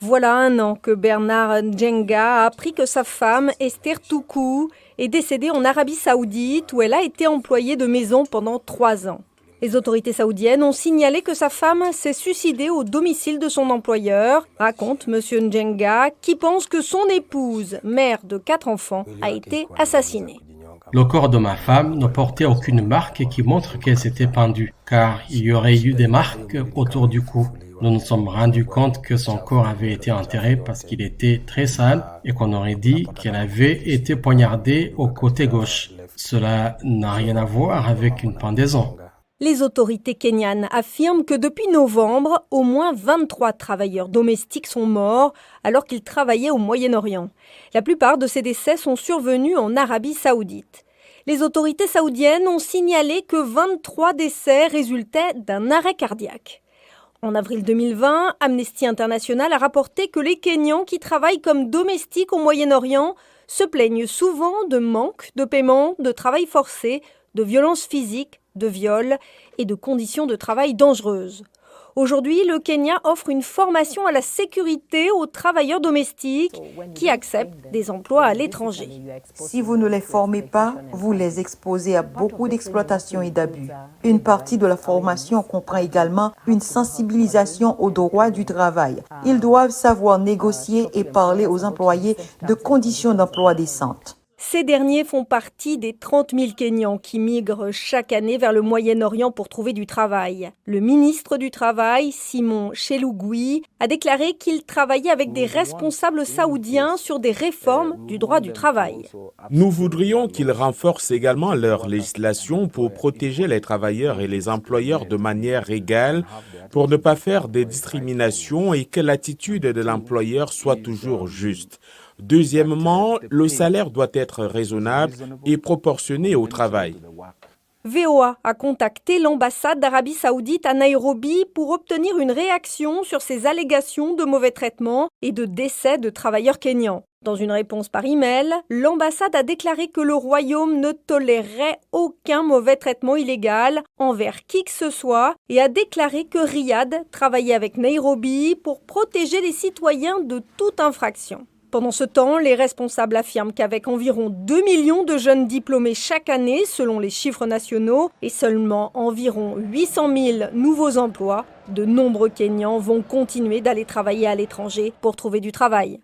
Voilà un an que Bernard Njenga a appris que sa femme, Esther Toukou, est décédée en Arabie Saoudite où elle a été employée de maison pendant 3 ans. Les autorités saoudiennes ont signalé que sa femme s'est suicidée au domicile de son employeur, raconte M. Njenga, qui pense que son épouse, mère de 4 enfants, a été assassinée. Le corps de ma femme ne portait aucune marque qui montre qu'elle s'était pendue, car il y aurait eu des marques autour du cou. Nous nous sommes rendus compte que son corps avait été enterré parce qu'il était très sale et qu'on aurait dit qu'elle avait été poignardée au côté gauche. Cela n'a rien à voir avec une pendaison. Les autorités kenyanes affirment que depuis novembre, au moins 23 travailleurs domestiques sont morts alors qu'ils travaillaient au Moyen-Orient. La plupart de ces décès sont survenus en Arabie Saoudite. Les autorités saoudiennes ont signalé que 23 décès résultaient d'un arrêt cardiaque. En avril 2020, Amnesty International a rapporté que les Kenyans qui travaillent comme domestiques au Moyen-Orient se plaignent souvent de manque de paiement, de travail forcé, de violences physiques, de viols et de conditions de travail dangereuses. Aujourd'hui, le Kenya offre une formation à la sécurité aux travailleurs domestiques qui acceptent des emplois à l'étranger. Si vous ne les formez pas, vous les exposez à beaucoup d'exploitation et d'abus. Une partie de la formation comprend également une sensibilisation aux droits du travail. Ils doivent savoir négocier et parler aux employés de conditions d'emploi décentes. Ces derniers font partie des 30 000 Kenyans qui migrent chaque année vers le Moyen-Orient pour trouver du travail. Le ministre du Travail, Simon Chelugui, a déclaré qu'il travaillait avec des responsables saoudiens sur des réformes du droit du travail. Nous voudrions qu'ils renforcent également leur législation pour protéger les travailleurs et les employeurs de manière égale, pour ne pas faire des discriminations et que l'attitude de l'employeur soit toujours juste. Deuxièmement, le salaire doit être raisonnable et proportionné au travail. VOA a contacté l'ambassade d'Arabie Saoudite à Nairobi pour obtenir une réaction sur ces allégations de mauvais traitement et de décès de travailleurs kenyans. Dans une réponse par email, l'ambassade a déclaré que le royaume ne tolérerait aucun mauvais traitement illégal envers qui que ce soit et a déclaré que Riyad travaillait avec Nairobi pour protéger les citoyens de toute infraction. Pendant ce temps, les responsables affirment qu'avec environ 2 millions de jeunes diplômés chaque année, selon les chiffres nationaux, et seulement environ 800 000 nouveaux emplois, de nombreux Kenyans vont continuer d'aller travailler à l'étranger pour trouver du travail.